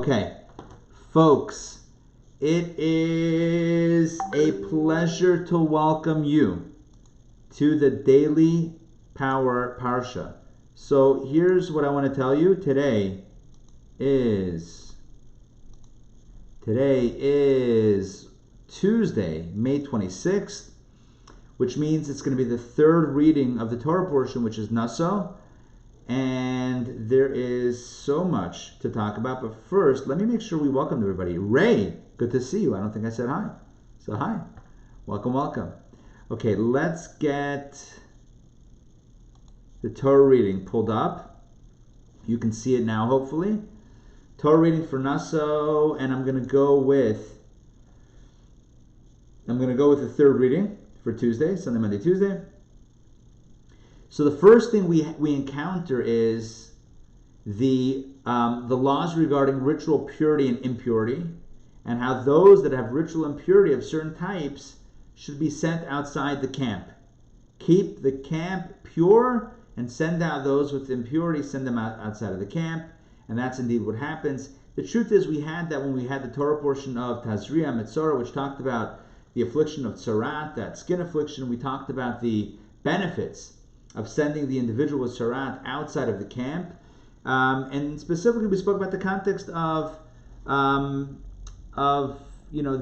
Okay, folks, it is a pleasure to welcome you to the Daily Power Parsha. So here's what I want to tell you. Today is Tuesday, May 26th, which means it's going to be the third reading of the Torah portion, which is Naso. And there is so much to talk about. But first, let me make sure we welcome everybody. Ray, good to see you. I don't think I said hi. So hi. Welcome, welcome. Okay, let's get the Torah reading pulled up. You can see it now, hopefully. Torah reading for Naso, and I'm going to go with the third reading for Tuesday, Sunday, Monday, Tuesday. So the first thing we encounter is the laws regarding ritual purity and impurity, and how those that have ritual impurity of certain types should be sent outside the camp. Keep the camp pure and send out those with impurity, send them outside of the camp, and that's indeed what happens. The truth is, we had that when we had the Torah portion of Tazria Metzora, which talked about the affliction of tzarat, that skin affliction. We talked about the benefits of sending the individual with tzarat outside of the camp, and specifically we spoke about the context of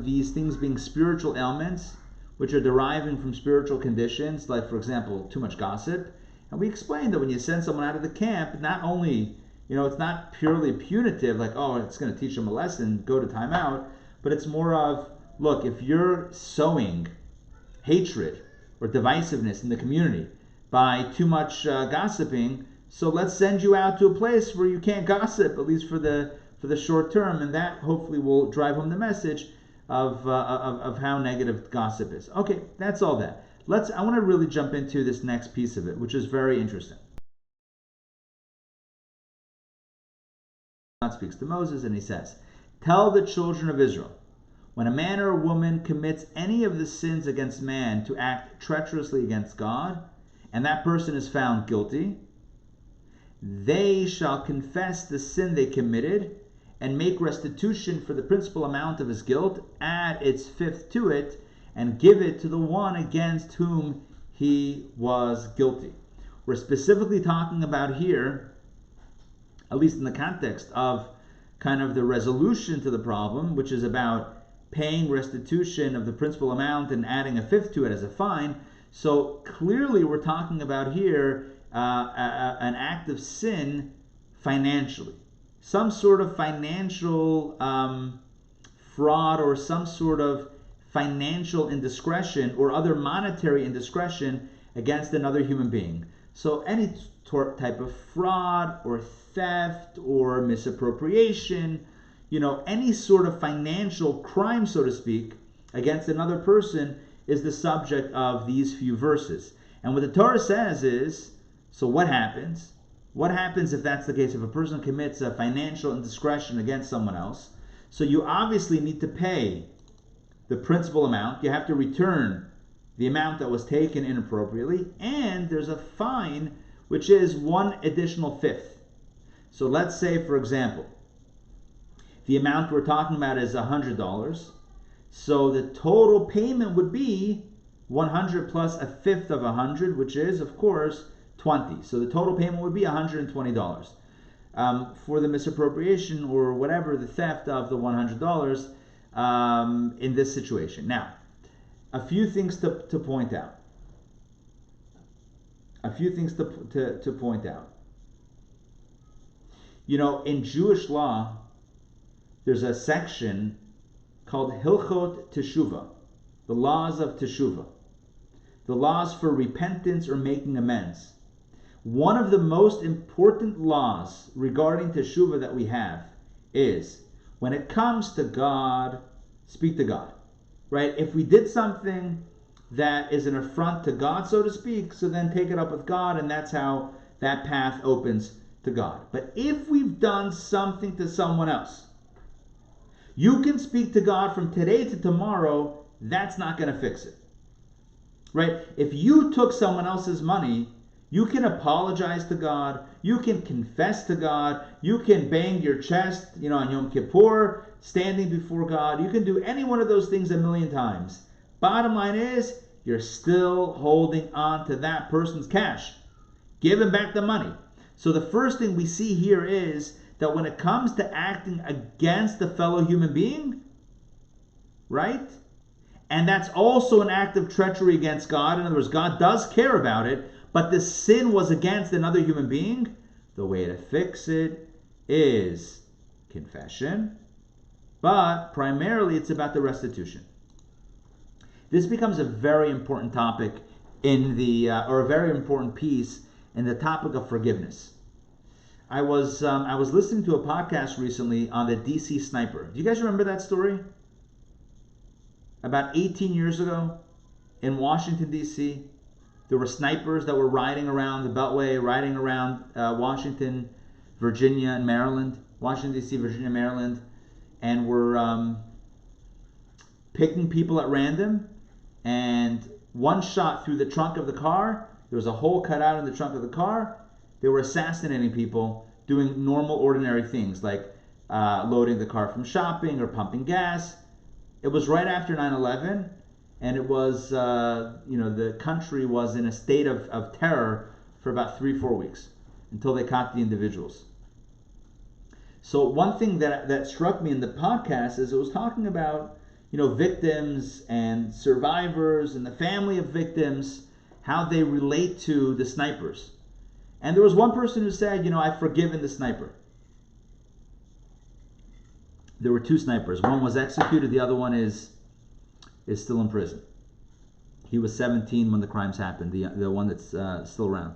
these things being spiritual ailments, which are deriving from spiritual conditions, like for example too much gossip. And we explained that when you send someone out of the camp, not only it's not purely punitive, like it's going to teach them a lesson, go to timeout, but it's more of, look, if you're sowing hatred or divisiveness in the community by too much gossiping, so let's send you out to a place where you can't gossip, at least for the short term, and that hopefully will drive home the message of how negative gossip is. Okay, that's all that. I want to really jump into this next piece of it, which is very interesting. God speaks to Moses and he says, "Tell the children of Israel, when a man or a woman commits any of the sins against man to act treacherously against God, and that person is found guilty, they shall confess the sin they committed and make restitution for the principal amount of his guilt, add its fifth to it, and give it to the one against whom he was guilty." We're specifically talking about here, at least in the context of kind of the resolution to the problem, which is about paying restitution of the principal amount and adding a fifth to it as a fine. So clearly we're talking about here an act of sin financially. Some sort of financial fraud, or some sort of financial indiscretion or other monetary indiscretion against another human being. So any type of fraud or theft or misappropriation, any sort of financial crime, so to speak, against another person is the subject of these few verses. And what the Torah says is, so what happens? What happens if that's the case? If a person commits a financial indiscretion against someone else, so you obviously need to pay the principal amount. You have to return the amount that was taken inappropriately, and there's a fine, which is one additional fifth. So let's say, for example, the amount we're talking about is $100. So the total payment would be 100 plus a fifth of 100, which is, of course, 20. So the total payment would be $120 for the misappropriation or whatever, the theft of the $100 in this situation. Now, a few things to point out. To point out. In Jewish law, there's a section called Hilchot Teshuvah, the laws of Teshuvah, the laws for repentance or making amends. One of the most important laws regarding Teshuvah that we have is, when it comes to God, speak to God, right? If we did something that is an affront to God, so to speak, so then take it up with God, and that's how that path opens to God. But if we've done something to someone else, you can speak to God from today to tomorrow, that's not going to fix it. Right? If you took someone else's money, You can apologize to God. You can confess to God. You can bang your chest, on Yom Kippur, standing before God. You can do any one of those things a million times. Bottom line is, you're still holding on to that person's cash. Give him back the money. So the first thing we see here is that when it comes to acting against a fellow human being, right? And that's also an act of treachery against God. In other words, God does care about it, but the sin was against another human being. The way to fix it is confession, but primarily it's about the restitution. This becomes a very important topic or a very important piece in the topic of forgiveness. I was listening to a podcast recently on the DC sniper. Do you guys remember that story? About 18 years ago in Washington, D.C., there were snipers that were riding around the Beltway, riding around Washington, Virginia, and Maryland. Washington, D.C., Virginia, Maryland, and were picking people at random. And one shot through the trunk of the car. There was a hole cut out in the trunk of the car. They were assassinating people, doing normal, ordinary things like loading the car from shopping or pumping gas. It was right after 9/11, and it was, the country was in a state of terror for about 3-4 weeks until they caught the individuals. So one thing that struck me in the podcast is it was talking about, victims and survivors and the family of victims, how they relate to the snipers. And there was one person who said, I've forgiven the sniper. There were 2 snipers. One was executed. The other one is still in prison. He was 17 when the crimes happened. The one that's still around.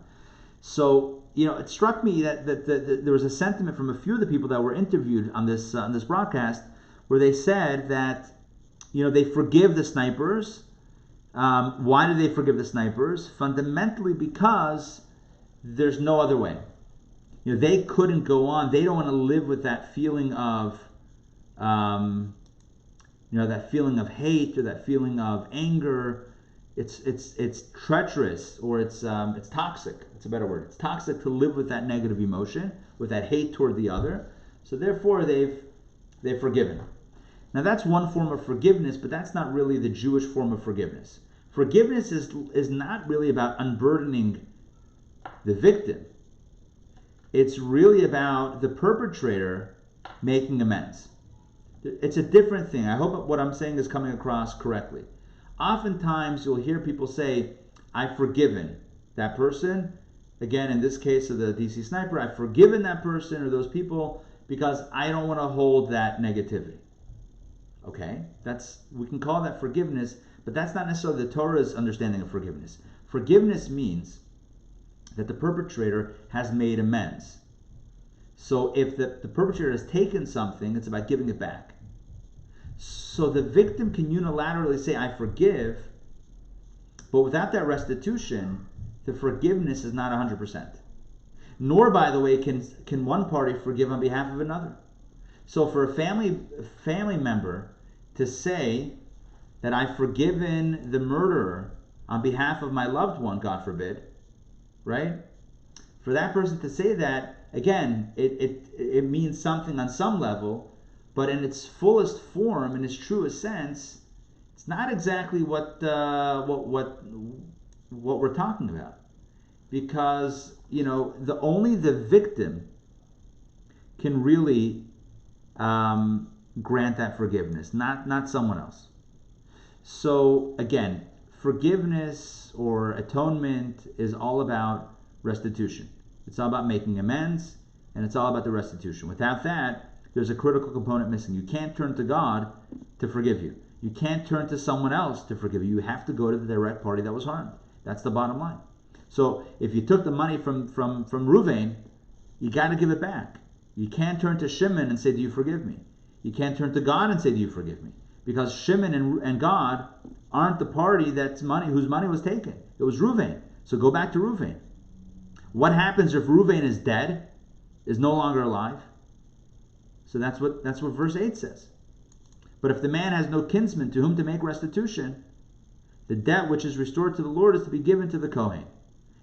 So it struck me that there was a sentiment from a few of the people that were interviewed on this broadcast where they said that they forgive the snipers. Why do they forgive the snipers? Fundamentally because there's no other way. They couldn't go on. They don't want to live with that feeling of that feeling of hate or that feeling of anger. It's treacherous, or it's toxic. It's a better word. It's toxic to live with that negative emotion, with that hate toward the other. So therefore, they've forgiven. Now that's one form of forgiveness, but that's not really the Jewish form of forgiveness. Forgiveness is not really about unburdening the victim. It's really about the perpetrator making amends. It's a different thing. I hope what I'm saying is coming across correctly. Oftentimes you'll hear people say, I've forgiven that person. Again, in this case of the DC sniper, I've forgiven that person or those people because I don't want to hold that negativity. Okay, we can call that forgiveness, but that's not necessarily the Torah's understanding of forgiveness. Forgiveness means that the perpetrator has made amends. So if the perpetrator has taken something, it's about giving it back. So the victim can unilaterally say, I forgive, but without that restitution, the forgiveness is not 100%. Nor, by the way, can one party forgive on behalf of another. So for a family member to say that I've forgiven the murderer on behalf of my loved one, God forbid, right? For that person to say that, again, it means something on some level, but in its fullest form, in its truest sense, it's not exactly what we're talking about, because only the victim can really grant that forgiveness, not someone else. So again, forgiveness or atonement is all about restitution. It's all about making amends, and it's all about the restitution. Without that, there's a critical component missing. You can't turn to God to forgive you. You can't turn to someone else to forgive you. You have to go to the direct party that was harmed. That's the bottom line. So if you took the money from Ruvain, you got to give it back. You can't turn to Shimon and say, do you forgive me? You can't turn to God and say, do you forgive me? Because Shimon and God aren't the party whose money was taken. It was Ruvain. So go back to Ruvain. What happens if Ruvain is dead, is no longer alive? So that's what verse 8 says. But if the man has no kinsman to whom to make restitution, the debt which is restored to the Lord is to be given to the Kohen.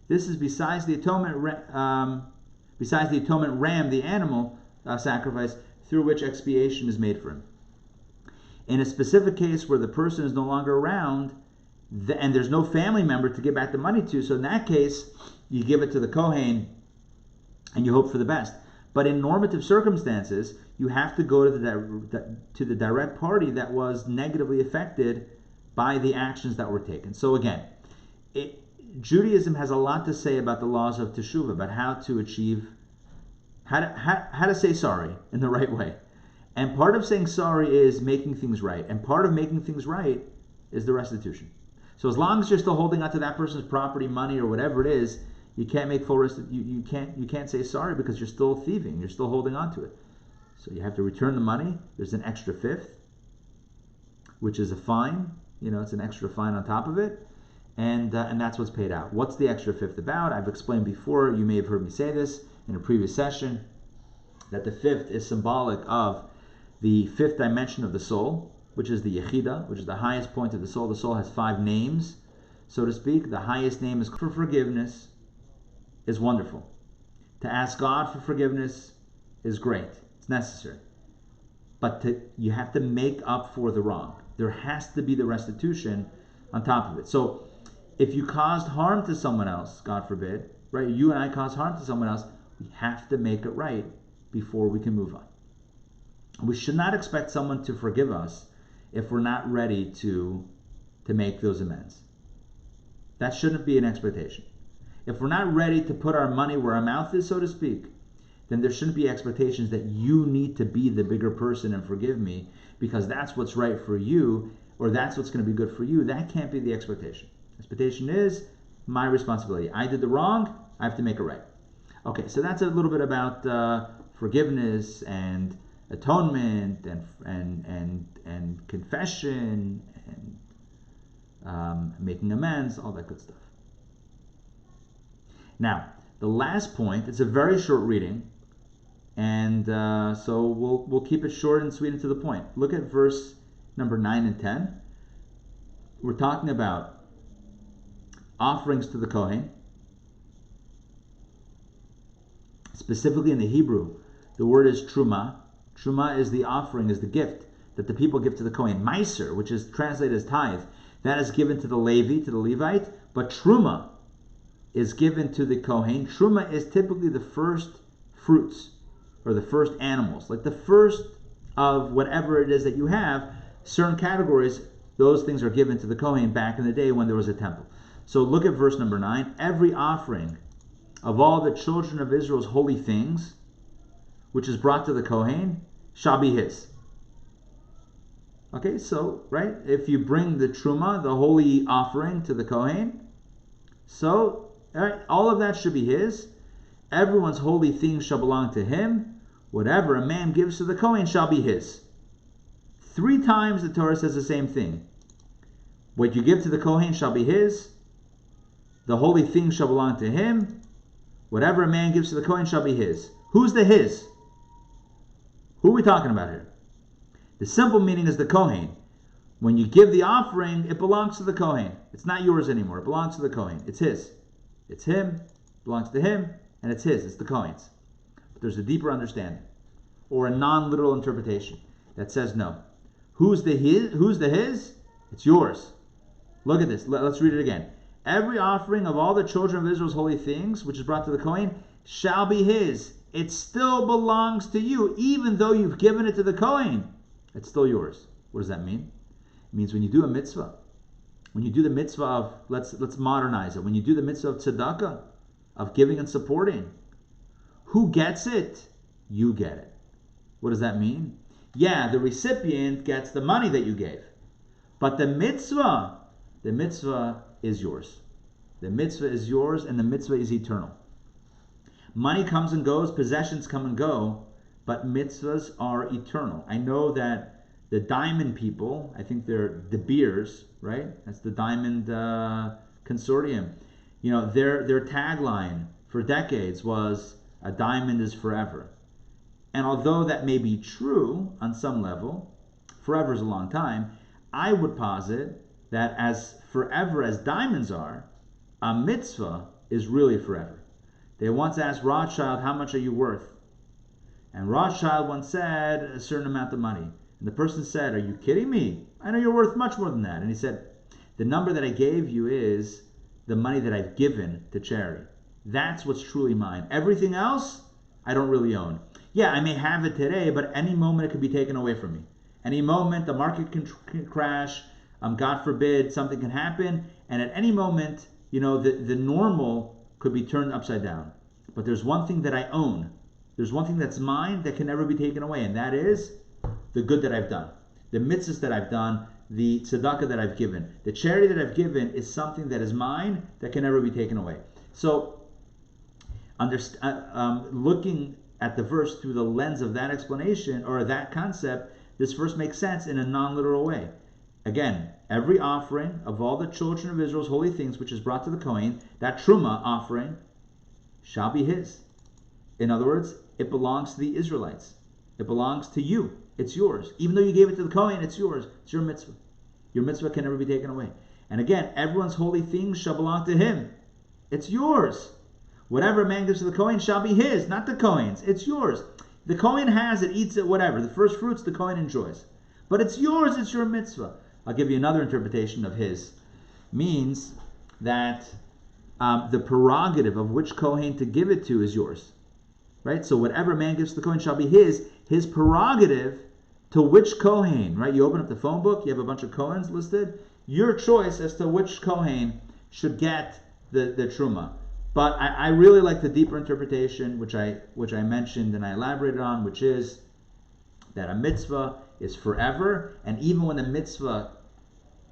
This is besides the atonement ram, the animal sacrifice, through which expiation is made for him. In a specific case where the person is no longer around, and there's no family member to give back the money to, so in that case, you give it to the Kohen and you hope for the best. But in normative circumstances, you have to go to the direct party that was negatively affected by the actions that were taken. So again, Judaism has a lot to say about the laws of teshuvah, about how to achieve, how to say sorry in the right way. And part of saying sorry is making things right. And part of making things right is the restitution. So as long as you're still holding on to that person's property, money, or whatever it is, you can't make full you can't say sorry because you're still thieving. You're still holding on to it. So you have to return the money. There's an extra fifth, which is a fine. It's an extra fine on top of it. And that's what's paid out. What's the extra fifth about? I've explained before. You may have heard me say this in a previous session, that the fifth is symbolic of the fifth dimension of the soul, which is the Yechida, which is the highest point of the soul. The soul has 5 names, so to speak. The highest name is for forgiveness, is wonderful. To ask God for forgiveness is great. It's necessary. But you have to make up for the wrong. There has to be the restitution on top of it. So if you caused harm to someone else, God forbid, right? You and I caused harm to someone else, we have to make it right before we can move on. We should not expect someone to forgive us if we're not ready to make those amends. That shouldn't be an expectation. If we're not ready to put our money where our mouth is, so to speak, then there shouldn't be expectations that you need to be the bigger person and forgive me because that's what's right for you or that's what's going to be good for you. That can't be the expectation. Expectation is my responsibility. I did the wrong, I have to make it right. Okay, so that's a little bit about forgiveness and atonement and confession and making amends, all that good stuff. Now, the last point, it's a very short reading, and so we'll keep it short and sweet and to the point. Look at verse number 9 and 10. We're talking about offerings to the Kohen. Specifically in the Hebrew, the word is truma. Truma is the offering, is the gift that the people give to the Kohen. Meiser, which is translated as tithe, that is given to the Levi, to the Levite, but truma is given to the Kohen. Truma is typically the first fruits or the first animals, like the first of whatever it is that you have. Certain categories, those things are given to the Kohen back in the day when there was a temple. So look at verse number 9. Every offering of all the children of Israel's holy things, which is brought to the Kohen, shall be his. Okay, so, right, if you bring the truma, the holy offering, to the Kohen, so, all of that should be his. Everyone's holy things shall belong to him. Whatever a man gives to the Kohen shall be his. 3 times the Torah says the same thing. What you give to the Kohen shall be his. The holy things shall belong to him. Whatever a man gives to the Kohen shall be his. Who's the his? Who are we talking about here? The simple meaning is the Kohen. When you give the offering, it belongs to the Kohen. It's not yours anymore. It belongs to the Kohen. It's his. It's him, belongs to him, and it's his. It's the Kohen's. But there's a deeper understanding, or a non-literal interpretation that says no. Who's the his? Who's the his? It's yours. Look at this. Let's read it again. Every offering of all the children of Israel's holy things, which is brought to the Kohen, shall be his. It still belongs to you, even though you've given it to the Kohen. It's still yours. What does that mean? It means when you do a mitzvah, when you do the mitzvah of, let's modernize it, when you do the mitzvah of tzedakah, of giving and supporting, who gets it? You get it. What does that mean? Yeah, the recipient gets the money that you gave. But the mitzvah is yours. The mitzvah is yours, and the mitzvah is eternal. Money comes and goes, possessions come and go, but mitzvahs are eternal. I know that the diamond people, I think they're De Beers, right? That's the diamond consortium. You know, their tagline for decades was, a diamond is forever. And although that may be true on some level, forever is a long time, I would posit that as forever as diamonds are, a mitzvah is really forever. They once asked Rothschild, how much are you worth? And Rothschild once said a certain amount of money. And the person said, are you kidding me? I know you're worth much more than that. And he said, the number that I gave you is the money that I've given to charity. That's what's truly mine. Everything else, I don't really own. Yeah, I may have it today, but any moment it could be taken away from me. Any moment the market can crash, God forbid, something can happen, and at any moment, the normal could be turned upside down. But there's one thing that I own. There's one thing that's mine that can never be taken away, and that is the good that I've done. The mitzvahs that I've done, the tzedakah that I've given. The charity that I've given is something that is mine that can never be taken away. So, looking at the verse through the lens of that explanation, or that concept, this verse makes sense in a non-literal way. Again, every offering of all the children of Israel's holy things which is brought to the Kohen, that truma offering, shall be his. In other words, it belongs to the Israelites. It belongs to you. It's yours. Even though you gave it to the Kohen, it's yours. It's your mitzvah. Your mitzvah can never be taken away. And again, everyone's holy things shall belong to him. It's yours. Whatever a man gives to the Kohen shall be his, not the Kohen's. It's yours. The Kohen has it, eats it, whatever. The first fruits the Kohen enjoys. But it's yours, it's your mitzvah. I'll give you another interpretation of his. Means that the prerogative of which Kohen to give it to is yours. Right? So whatever man gives to the Kohen shall be his prerogative to which Kohen, right? You open up the phone book, you have a bunch of Kohens listed. Your choice as to which Kohen should get the truma. But I really like the deeper interpretation, which I mentioned and I elaborated on, which is that a mitzvah is forever, and even when the mitzvah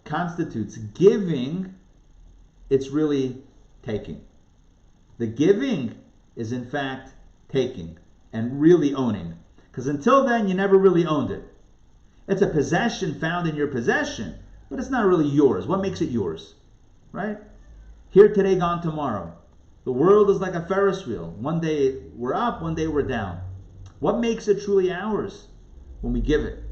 constitutes giving, it's really taking. The giving is in fact taking and really owning. Because until then, you never really owned it. It's a possession found in your possession, but it's not really yours. What makes it yours? Right? Here today, gone tomorrow. The world is like a Ferris wheel. One day we're up, one day we're down. What makes it truly ours? When we give it.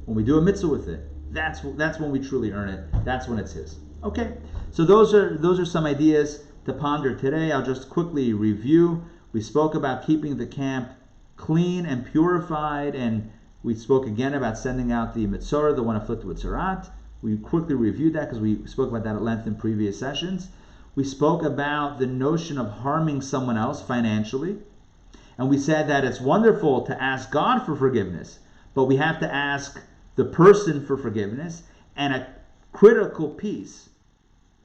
When we do a mitzvah with it. That's when we truly earn it. That's when it's his. Okay, so those are some ideas to ponder today. I'll just quickly review. We spoke about keeping the camp clean and purified, and we spoke again about sending out the mitzorah, the one afflicted with tzaraat. We quickly reviewed that because we spoke about that at length in previous sessions. We spoke about the notion of harming someone else financially, and we said that it's wonderful to ask God for forgiveness, but we have to ask the person for forgiveness, and a critical piece.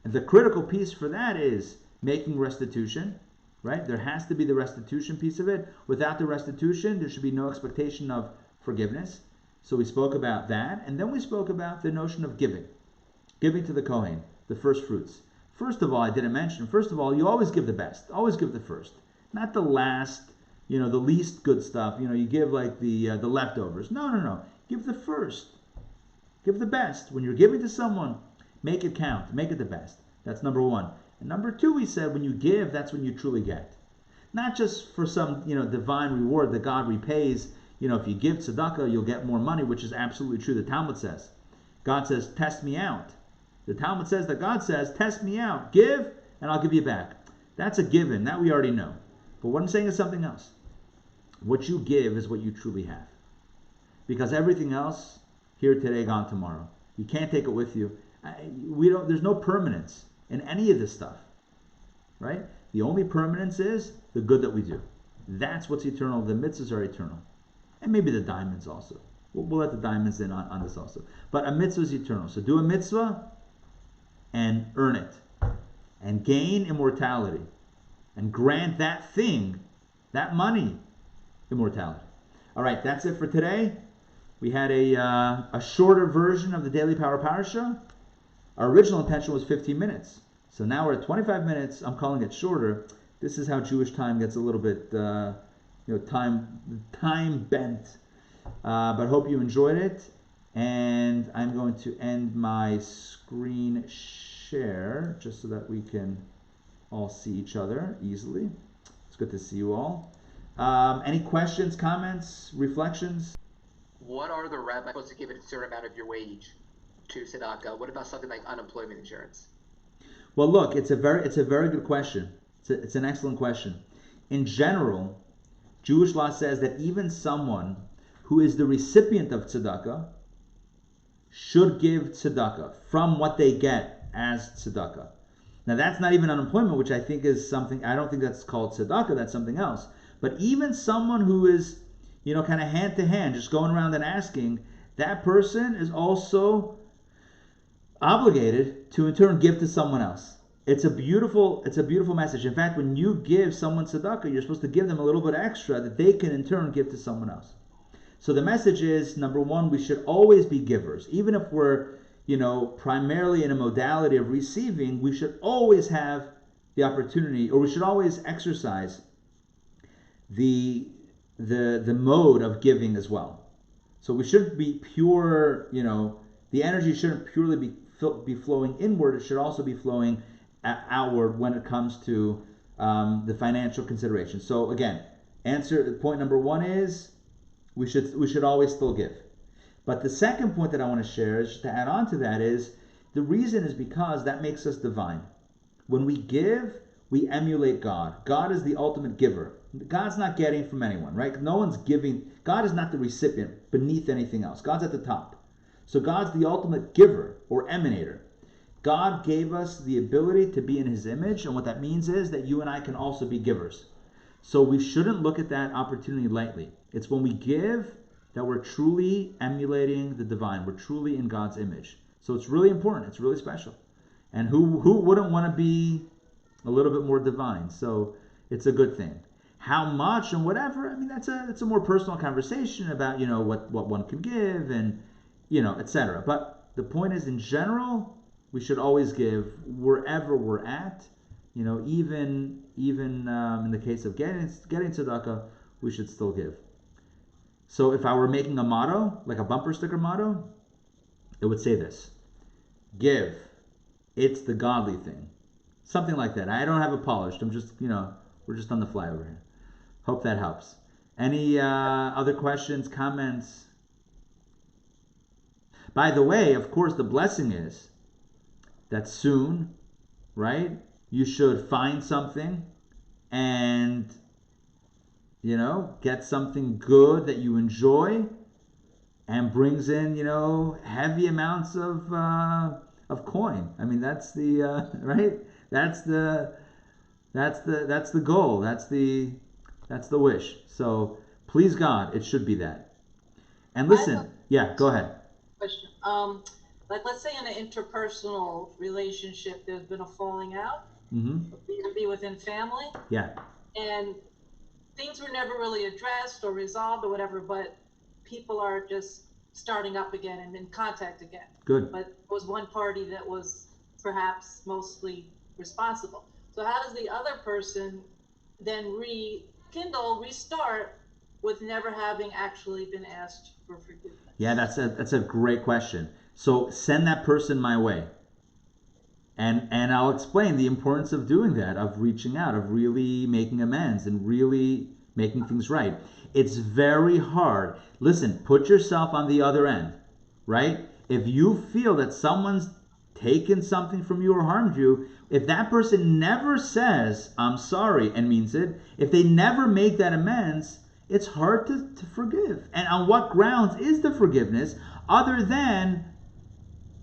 And the critical piece for that is making restitution, right? There has to be the restitution piece of it. Without the restitution, there should be no expectation of forgiveness. So we spoke about that, and then we spoke about the notion of giving to the Kohen, the first fruits. First of all, I didn't mention, you always give the best. Always give the first. Not the last, the least good stuff. You give like the leftovers. No. Give the first. Give the best. When you're giving to someone, make it count. Make it the best. That's number one. And number two, we said, when you give, that's when you truly get. Not just for some, divine reward that God repays. If you give tzedakah, you'll get more money, which is absolutely true. The Talmud says. God says, test me out. The Talmud says that God says, test me out. Give, and I'll give you back. That's a given. That we already know. But what I'm saying is something else. What you give is what you truly have. Because everything else, here today, gone tomorrow. You can't take it with you. There's no permanence in any of this stuff. Right? The only permanence is the good that we do. That's what's eternal. The mitzvahs are eternal. And maybe the diamonds also. We'll let the diamonds in on this also. But a mitzvah is eternal. So do a mitzvah and earn it. And gain immortality. And grant that thing, that money, immortality. All right, that's it for today. We had a shorter version of the Daily Power Parsha. Our original intention was 15 minutes. So now we're at 25 minutes. I'm calling it shorter. This is how Jewish time gets a little bit, time bent. But hope you enjoyed it. And I'm going to end my screen share just so that we can all see each other easily. It's good to see you all. Any questions, comments, reflections? What are the rabbis supposed to give a certain amount of your wage to tzedakah? What about something like unemployment insurance? Well, look, it's a very good question. It's an excellent question. In general, Jewish law says that even someone who is the recipient of tzedakah should give tzedakah from what they get as tzedakah. Now that's not even unemployment, which I think is something, I don't think that's called tzedakah, that's something else. But even someone who is, kind of hand to hand, just going around and asking, that person is also obligated to in turn give to someone else. It's a beautiful message. In fact, when you give someone tzedakah, you're supposed to give them a little bit extra that they can in turn give to someone else. So the message is, number one, we should always be givers. Even if we're, primarily in a modality of receiving, we should always have the opportunity, or we should always exercise the mode of giving as well. So we shouldn't be pure, the energy shouldn't purely be flowing inward. It should also be flowing outward when it comes to the financial consideration. So again, point number one is we should always still give. But the second point that I want to share is, to add on to that, is the reason is because that makes us divine. When we give, we emulate God. God is the ultimate giver. God's not getting from anyone, right? No one's giving. God is not the recipient beneath anything else. God's at the top. So God's the ultimate giver or emanator. God gave us the ability to be in His image, and what that means is that you and I can also be givers. So we shouldn't look at that opportunity lightly. It's when we give that we're truly emulating the divine. We're truly in God's image. So it's really important. It's really special. And who wouldn't want to be a little bit more divine? So it's a good thing. How much and whatever, that's a more personal conversation about, what one can give and, etc. But the point is, in general, we should always give wherever we're at. Even in the case of getting tzedakah, we should still give. So if I were making a motto, like a bumper sticker motto, it would say this: give, it's the godly thing. Something like that. I don't have it polished. I'm just, we're just on the fly over here. Hope that helps. Any other questions, comments? By the way, of course, the blessing is that soon, right, you should find something and, get something good that you enjoy and brings in, heavy amounts of coin. That's the right. That's the goal. That's the wish. So please God, it should be that. And listen, go ahead. Question. Like, let's say in an interpersonal relationship, there's been a falling out, be within family. Yeah. And things were never really addressed or resolved or whatever, but people are just starting up again and in contact again. Good. But it was one party that was perhaps mostly responsible. So how does the other person then restart with never having actually been asked for forgiveness? Yeah, that's a great question. So send that person my way. And I'll explain the importance of doing that, of reaching out, of really making amends and really making things right. It's very hard. Listen, put yourself on the other end, right? If you feel that someone's taken something from you or harmed you, if that person never says, I'm sorry, and means it, if they never make that amends, it's hard to forgive. And on what grounds is the forgiveness other than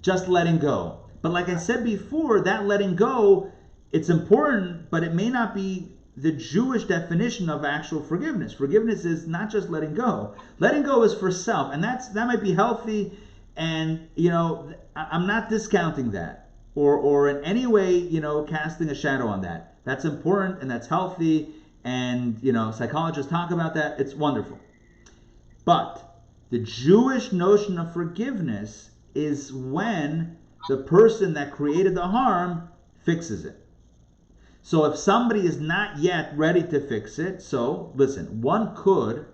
just letting go? But like I said before, that letting go, it's important, but it may not be the Jewish definition of actual forgiveness. Forgiveness is not just letting go. Letting go is for self, and that might be healthy, and I'm not discounting that or in any way, casting a shadow on that. That's important and that's healthy, and psychologists talk about that. It's wonderful. But the Jewish notion of forgiveness is when the person that created the harm fixes it. So if somebody is not yet ready to fix it, so listen, one could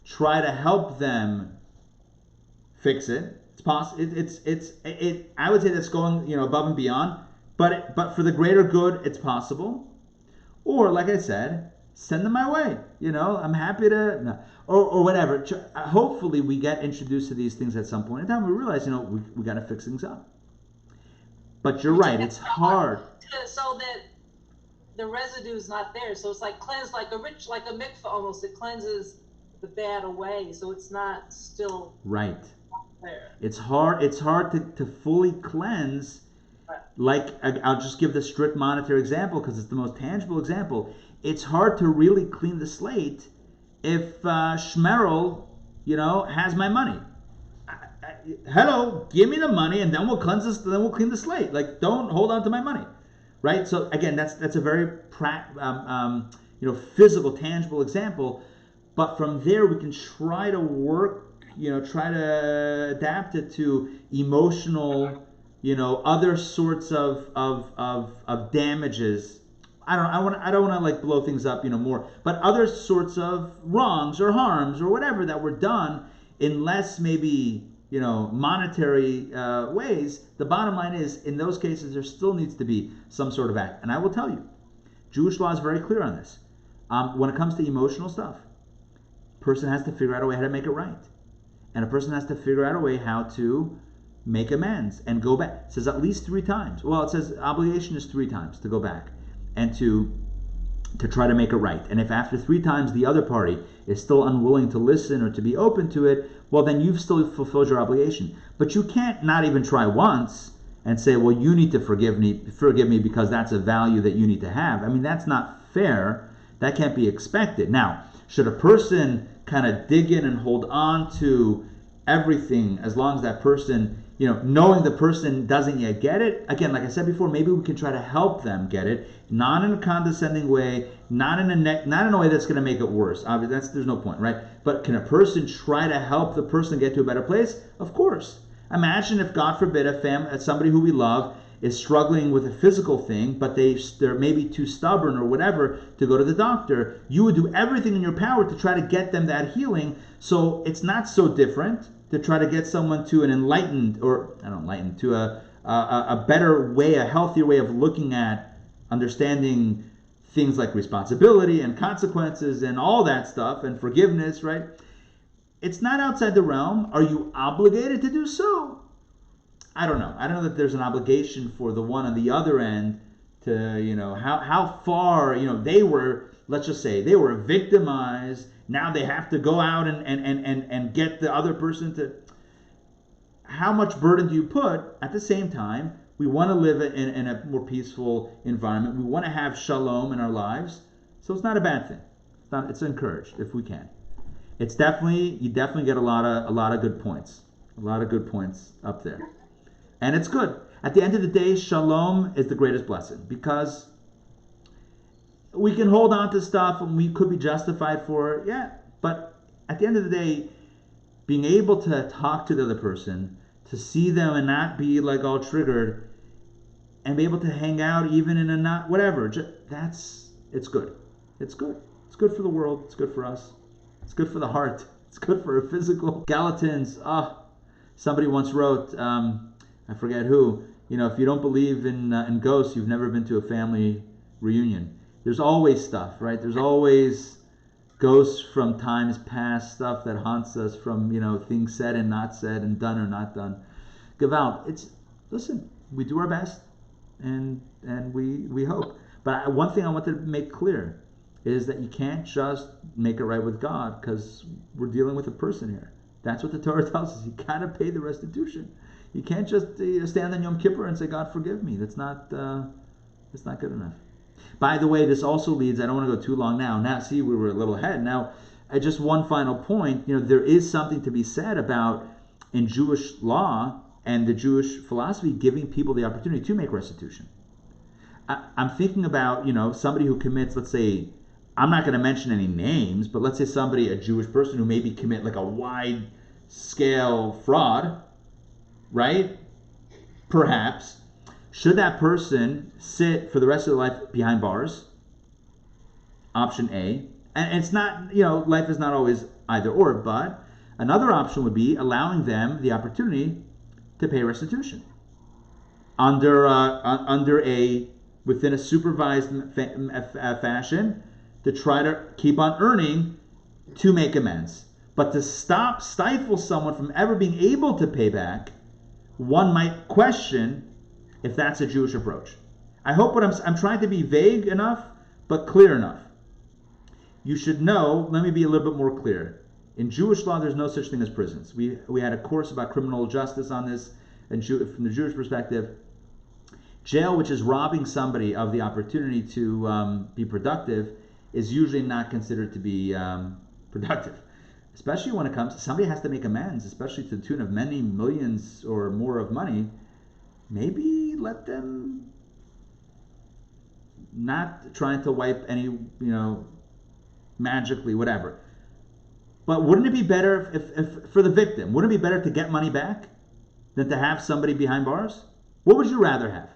try to help them fix it. It's possible. I would say that's going above and beyond, but for the greater good, it's possible. Or like I said, send them my way. I'm happy to, or whatever. Hopefully, we get introduced to these things at some point in time. We realize, we got to fix things up. But you're right; it's hard. So that the residue is not there. So it's like cleansed, like a mikvah almost. It cleanses the bad away, so it's not still right there. It's hard to fully cleanse. Like, I'll just give the strict monetary example because it's the most tangible example. It's hard to really clean the slate if Shmerel, has my money. Hello, give me the money, and then we'll cleanse this. Then we'll clean the slate. Like, don't hold on to my money, right? So again, that's a very physical, tangible example. But from there, we can try to work, try to adapt it to emotional, other sorts of damages. I don't want to like blow things up, more, but other sorts of wrongs or harms or whatever that were done in less maybe, monetary ways. The bottom line is, in those cases, there still needs to be some sort of act. And I will tell you, Jewish law is very clear on this. When it comes to emotional stuff, a person has to figure out a way how to make it right. And a person has to figure out a way how to make amends and go back. It says at least 3 times. Well, it says obligation is 3 times to go back and to try to make it right. And if after 3 times the other party is still unwilling to listen or to be open to it, well, then you've still fulfilled your obligation. But you can't not even try once and say, well, you need to forgive me because that's a value that you need to have. I mean, that's not fair. That can't be expected. Now, should a person kind of dig in and hold on to everything as long as that person, knowing the person doesn't yet get it? Again, like I said before, maybe we can try to help them get it, not in a condescending way, not in a way that's going to make it worse. Obviously, there's no point, right? But can a person try to help the person get to a better place? Of course. Imagine if, God forbid, somebody who we love is struggling with a physical thing, but they're maybe too stubborn or whatever to go to the doctor. You would do everything in your power to try to get them that healing. So it's not so different to try to get someone to an a better way, a healthier way of looking at understanding things like responsibility and consequences and all that stuff and forgiveness, right? It's not outside the realm. Are you obligated to do so? I don't know. I don't know that there's an obligation for the one on the other end to, how far, they were, let's just say, they were victimized. Now they have to go out and get the other person to... How much burden do you put? At the same time, we want to live in a more peaceful environment. We want to have shalom in our lives. So it's not a bad thing. It's encouraged if we can. You definitely get a lot of good points. A lot of good points up there. And it's good. At the end of the day, shalom is the greatest blessing because we can hold on to stuff and we could be justified for it, yeah. But at the end of the day, being able to talk to the other person, to see them and not be like all triggered, and be able to hang out even in a not whatever, it's good. It's good. It's good for the world. It's good for us. It's good for the heart. It's good for our physical skeletons. Somebody once wrote, I forget who, if you don't believe in ghosts, you've never been to a family reunion. There's always stuff, right? There's always ghosts from times past, stuff that haunts us from, things said and not said and done or not done. Gewalt, listen, we do our best and we hope. But one thing I wanted to make clear is that you can't just make it right with God because we're dealing with a person here. That's what the Torah tells us. You gotta pay the restitution. You can't just stand on Yom Kippur and say, God, forgive me. That's not good enough. By the way, this also leads, I don't want to go too long now. See, we were a little ahead. Now, just one final point. There is something to be said about, in Jewish law and the Jewish philosophy, giving people the opportunity to make restitution. I'm thinking about, somebody who commits, let's say, I'm not going to mention any names, but let's say a Jewish person who maybe commit like a wide-scale fraud, right? Perhaps. Should that person sit for the rest of their life behind bars? Option A. And it's not, life is not always either or, but another option would be allowing them the opportunity to pay restitution within a supervised fashion, to try to keep on earning to make amends. But to stifle someone from ever being able to pay back, one might question if that's a Jewish approach. I hope what I'm trying to be vague enough, but clear enough. You should know, let me be a little bit more clear. In Jewish law, there's no such thing as prisons. We had a course about criminal justice on this, and from the Jewish perspective. Jail, which is robbing somebody of the opportunity to be productive, is usually not considered to be productive. Especially when it comes to somebody has to make amends, especially to the tune of many millions or more of money. Maybe let them not trying to wipe any, magically, whatever. But wouldn't it be better if for the victim, wouldn't it be better to get money back than to have somebody behind bars? What would you rather have?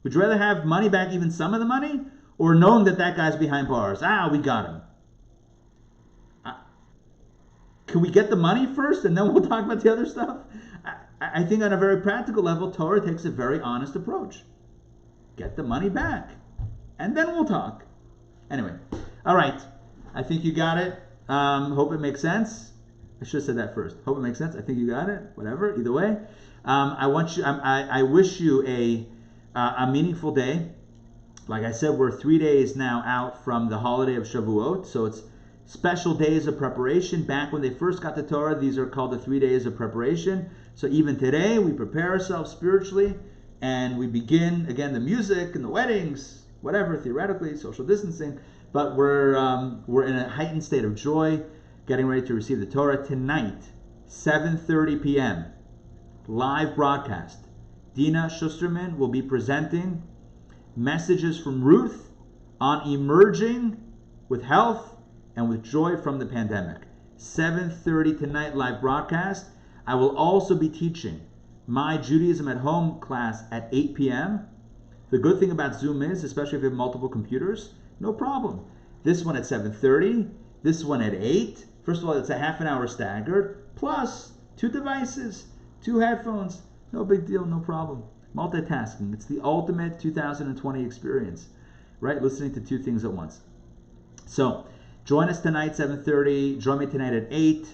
Would you rather have money back, even some of the money, or knowing that guy's behind bars? We got him. Can we get the money first and then we'll talk about the other stuff? I think on a very practical level, Torah takes a very honest approach. Get the money back and then we'll talk. Anyway, all right. I think you got it. Hope it makes sense. I should have said that first. Hope it makes sense. I think you got it. Whatever. Either way, I wish you a meaningful day. Like I said, we're 3 days now out from the holiday of Shavuot, so it's special days of preparation. Back when they first got the Torah, these are called the 3 days of preparation. So even today, we prepare ourselves spiritually, and we begin again the music and the weddings, whatever, theoretically, social distancing. But we're in a heightened state of joy, getting ready to receive the Torah tonight, 7:30 p.m. live broadcast. Dina Schusterman will be presenting messages from Ruth on emerging with health and with joy from the pandemic. 7:30 tonight, live broadcast. I will also be teaching my Judaism at Home class at 8 p.m. The good thing about Zoom is, especially if you have multiple computers, no problem. This one at 7:30, this one at 8. First of all, it's a half an hour staggered, plus 2 devices, 2 headphones. No big deal, no problem. Multitasking. It's the ultimate 2020 experience, right? Listening to 2 things at once. So, join us tonight, 7:30. Join me tonight at 8.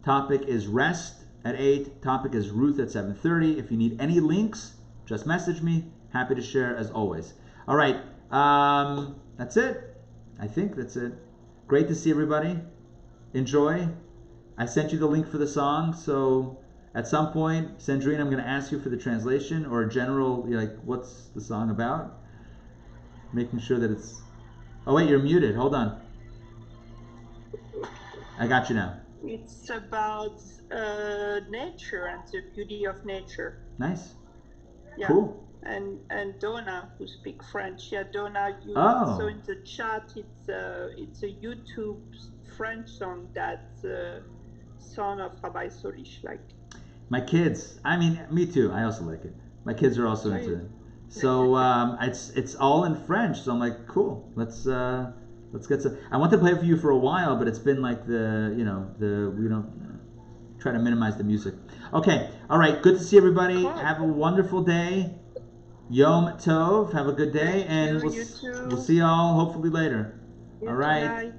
Topic is rest at 8. Topic is Ruth at 7:30. If you need any links, just message me. Happy to share as always. All right. That's it. I think that's it. Great to see everybody. Enjoy. I sent you the link for the song, so at some point, Sandrine, I'm going to ask you for the translation or a general, what's the song about? Making sure that it's... Oh, wait, you're muted. Hold on. I got you now. It's about nature and the beauty of nature. Nice. Yeah. Cool. And Donna, who speaks French. Yeah, Donna, you so in the chat, it's a YouTube French song that's son of Rabbi Sollish, like. My kids, me too. I also like it. My kids are also into it. So it's all in French. So I'm like, cool. Let's get some. I wanted to play it for you for a while, but it's been like we don't try to minimize the music. Okay, all right. Good to see everybody. Cool. Have a wonderful day. Yom Tov. Have a good day, and we'll see y'all hopefully later. All right.